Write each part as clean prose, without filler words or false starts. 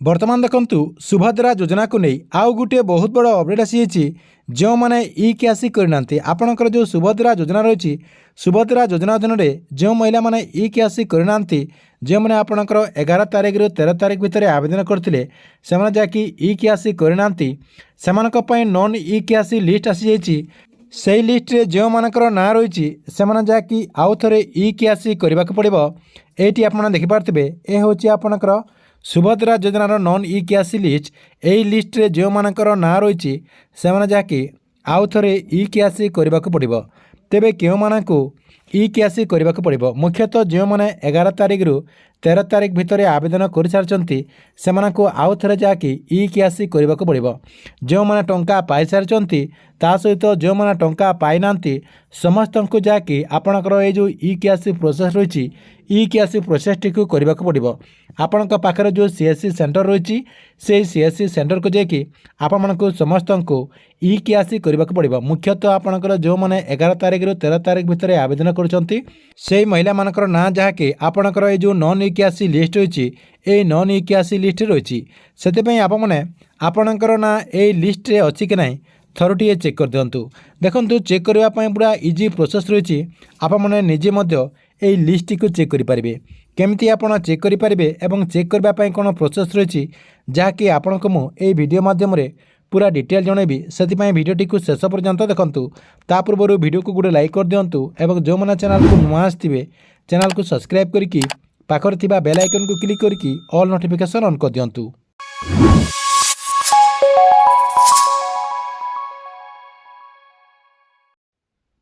बर्तमान देखंतु सुभद्रा योजना को नहीं आउ गोटे बहुत बड़ अपडेट आसी जो मैंने इ क्यासी करना आपणकर जो सुभद्रा योजना रही सुभद्रा योजना अधीन जो महिला मैंने इ क्यासी करना जो मैंने आपणकर 11 तारिख रु 13 तारिख भितर आवेदन करते से जहाँकि इ क्यासी करना से नॉन इ क्यासी लिस्ट आसी से लिस्ट रे जो मानकर ना रही से जहाँकि आउ थे इ क्यासी करने को पड़ो ये आप देखिपे ये हूँ आपणकर सुभद्रा योजनार नॉन इ क्यासी लिस्ट यही लिस्ट रे जो मानकर ना रही से जहाँकि आउ थे इ क्यासी करने को पड़ो तेबे क्यों मानकु इ क्यासी करने को पड़ो मुख्यतः जो मैंने 11 तारिख रु 13 तारिख भितर आवेदन कर सारी से आउ थे जहाँकि इ क्यासी करने को पड़ो जो मैंने टंका पाई सारी ता सहित जो मैंने टंका पाई ना समस्त को जहाँकि आपणकर ये जो इ क्यासी प्रोसेस रही इ क्यासी प्रोसेस टी करने को पड़ो आपण पाखे जो सीएससी सेंटर रही से सीएससी सेंटर को जाकि आपण समस्त को इ क्यासी करने को पड़ो मुख्यतः आपणकर जो मैंने 11 तारिख रु 13 तारिख भितर आवेदन कर महिला मानकर ना जहाँकि आपणकर ये जो नॉन इ क्यासी लिस्ट रही ये नॉन इ क्यासी लिस्ट रही से आपणकर ना ये लिस्ट रे अच्छी कि नहीं थरुटिए चेक कर दिंतु देखंतु चेक करने पूरा इजी प्रोसेस रही आपने निजे यही लिस्ट को चेक करेंगे केमती आप चेक करेंगे और चेक करने कौन प्रोसेस रही जहाँकि आपण को मुझे वीडियो माध्यम पूरा डिटेल जनइबी से भिडियोटी को शेष पर्यंत देखंतु ता पूर्व वीडियो को गोटे लाइक कर दिंतु और जो मैंने चैनल को नुआ आसवे चैनल को सब्सक्राइब करके पाखर थिबा बेल आइकन को क्लिक करके ऑल नोटिफिकेशन ऑन कर दिंतु।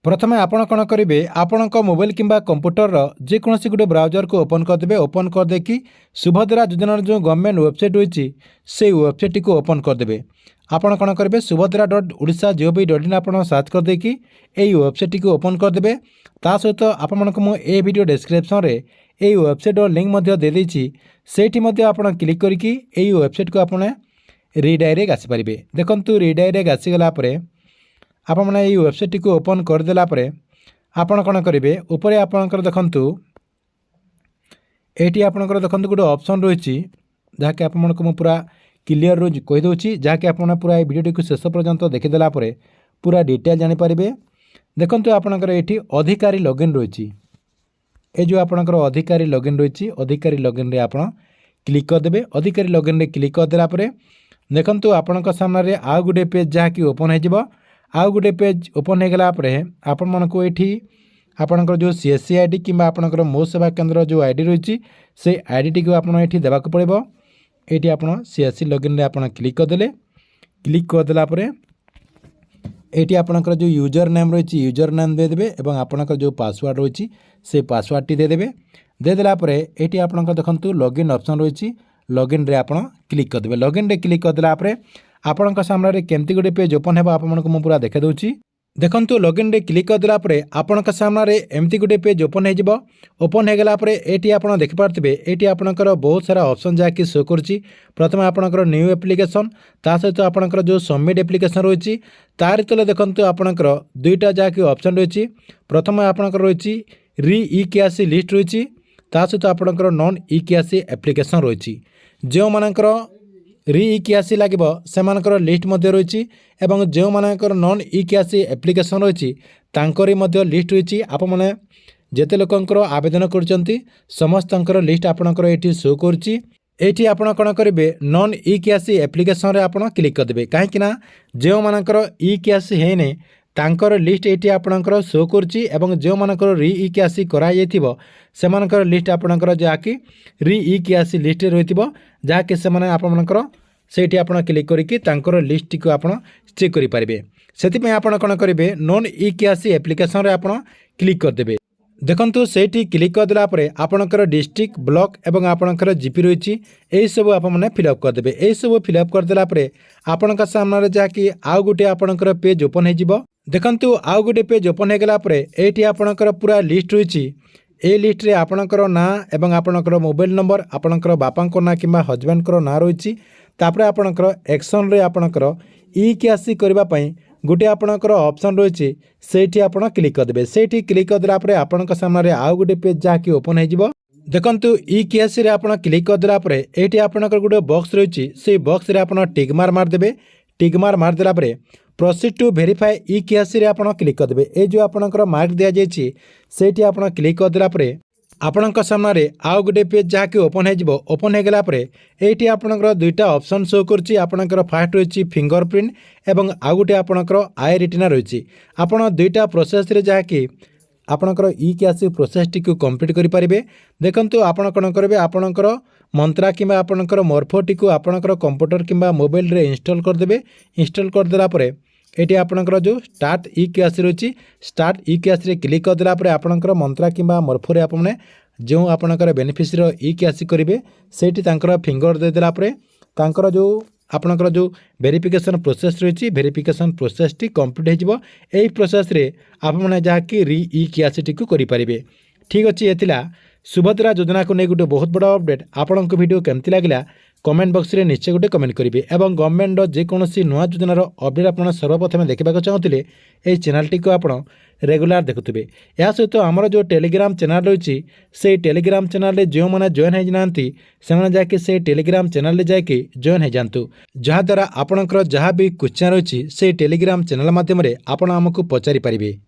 प्रथमे आपण कौन करेंगे आपण मोबाइल किंबा कंप्यूटर जेकोसी गोटे ब्राउजर को ओपन करदे ओपन करदे कि सुभद्रा योजनार जो गवर्नमेंट वेबसाइट रही से वेबसाइट को ओपन करदे आपण कौन करेंगे subhadra.odisha.gov.in आप सर्च करदे कि यही वेबसाइट को ओपन करदे ता सहित आपे वीडियो डिस्क्रिप्शन में यही वेबसाइट लिंक देदेछि सेठी आप क्लिक करके यही वेबसाइट को आपने रिडायरेक्ट आसीपारे देखंतु रिडायरेक्ट आसीगला आपने ये वेबसाइट को ओपन करदेला आपण कौन करेंगे ऊपर आपणकर देखंतु एटी आपणकर देखंतु गोटे ऑप्शन रही जहाँकि आपको पूरा क्लियर रोज कहीदे जहाँकि आप पूरा ये वीडियो को शेष पर्यंत देखीदेला पूरा डिटेल जानीपर देखंतु आपणकर ये अधिकारी लॉगिन रही ये जो आपणकर अधिकारी लॉगिन रही अधिकारी लॉगिन रे आप क्लिक करदे अधिकारी लॉगिन रे क्लिक करदेला देखंतु आपण सामने आउ गोटे पेज जहाँकि ओपन हो आउ गोटे पेज ओपन हो गला आपण मानक ये आपणकर जो सीएससी आईडी किंबा आपणकर मो सेवा केंद्र जो आईडी रही से आईडी को आपन ये देवाक पड़ो ये आप सीएससी लॉगिन रे आपन क्लिक करदे क्लिक करदेला ये आपणकर जो यूजर नेम रही यूजर नेम देदेवे और आपणकर जो पासवर्ड रही से पासवर्ड टी देदेवे देदेला ये आपणकर देखंतु लॉगिन ऑप्शन रही लॉगिन रे आप क्लिक करदे लॉगिन रे क्लिक करदेला आपण सामने केमती गोटे पेज ओपन है आपको पूरा देखा दूची देखंतु लॉगिन रे क्लिक करदेला आपण सामने एमती गोटे पेज ओपन हो ओपन हो गला ये आप देखिपारे ये आपणकर बहुत सारा ऑप्शन जहाँकि शो करुच्ची प्रथम आपणकर न्यू एप्लिकेशन ता सहित आपणकर जो सबमिट एप्लिकेशन रही तार तले देखंतु आपणकर दुईटा जहाँकि ऑप्शन रही प्रथम आपणकर रही री इ क्यासी लिस्ट रही ता सहित आपणकर नॉन इ क्यासी एप्लिकेशन रही जो मानकर री इ क्यासी लगे से लिस्ट रही और जो मानकर नॉन इ क्यासी एप्लिकेशन रही लिस्ट रही आप जिते लोकंर आवेदन कर समस्त लिस्ट आपणकर ये शो करुच्ची ये आपड़ कौन करेंगे नॉन इ क्यासी एप्लिकेशन आप क्लिक करदे कहीं जो मानकर इ क्यासी है तांकर लिस्ट ये आपणकर शो करुच्ची और जो मानकर री इ क्यासी कराई से लिस्ट आपणकर जहाँकि री इ क्यासी लिस्ट रही जहाँकि से आपणकर सेठी आप क्लिक करके लिस्ट को आप चेक करेंगे से आपड़ कौन करेंगे नॉन इ क्यासी एप्लिकेशन आप क्लिक करदे देखंतु सेठी क्लिक करदेला आपणकर डिस्ट्रिक्ट ब्लॉक एवं आपणकर जीपी रही यही सब आप फिलअप करदे यही सब फिलअप करदेला आपण सामने जहाँकि आउ गोटे आपणकर पेज ओपन हो देखंतु आउ गोटे पेज ओपन हो गला ये आपणकर पूरा लिस्ट रही ये लिस्ट रे आपणकर ना एवं आपणकर मोबाइल नंबर आपणकर बापांको ना किंबा हजबैंड ना रही तापर आपणकर एक्शन रे आपणकर इ क्यासी करबा पई गोटे आपणकर ऑप्शन रही सेठी आप क्लिक करदे सेठी क्लिक करदेला आपणक सामने आउ गोटे पेज जहाँकि ओपन हो देखंतु ई केएससी रे आपण क्लिक कर देला परे एठी आपनकर गुटे बॉक्स रहिछि से बॉक्स रे आपण टिक मार देबे। टिक मार देला परे proceed to verify e KYC रे आपण क्लिक कर देबे। ए जो आपनकर मार्क दिया जायछि सेठी आपण क्लिक कर देला परे आपणक सामने आउ गोटे पेज जहाँकि ओपन हो ओपन हो गला ये आपंकर दुईटा ऑप्शन शो करछि। आपणकर फास्ट रही फिंगरप्रिंट एवं आउ गोटे आपणकर आई रेटिना रही। आपण दुईटा प्रोसेस रे जहाँकि आपणकर ई केएससी प्रोसेस टी कंप्लीट करि परिबे। देखंतु आपण कोन करबे आपणकर मंत्रा किंबा आपणकर मोरफो टी आपणकर कंप्यूटर किंबा मोबाइल रे इंस्टॉल कर देबे। इंस्टॉल कर देला परे एटी आपणकर जो स्टार्ट ई केएससी रही स्टार्ट ई केएससी रे क्लिक कर देला परे आपणकर मंत्रा किंबा मोरफो रे आपने जो आपणकर बेनिफिशियरी ई केएससी करिवे सेठी तांकर फिंगर दे देला परे तांकर जो आपणकर जो वेरिफिकेशन प्रोसेस रही वेरिफिकेशन प्रोसेस टी कंप्लीट हो यही प्रोसेस रे आपने जहाँकि री ई केएससी टी करि परिबे। ठीक अच्छे ये सुभद्रा योजना को नहीं गोटे बहुत बड़ा अपडेट। आपण वीडियो केमती लगे कमेंट बॉक्स रे निश्चय गोटे कमेंट करेंगे और गवर्नमेंट जेकोसी नुआ योजनार अपडेट आप सर्वप्रथम देखा चाहूँगे ये चैनल टी को आप रेगुलर देखुए। यह सहित आमर जो टेलीग्राम चैनल रही से टेलीग्राम चैनल जो मैंने जॉइन हो ना जाकि से टेलीग्राम चैनल जाकि जॉइन हो जातु जहाँद्वारा आपणकर जहाँ भी क्वेश्चन रही से टेलीग्राम चैनल माध्यम आपको पचारि पारे।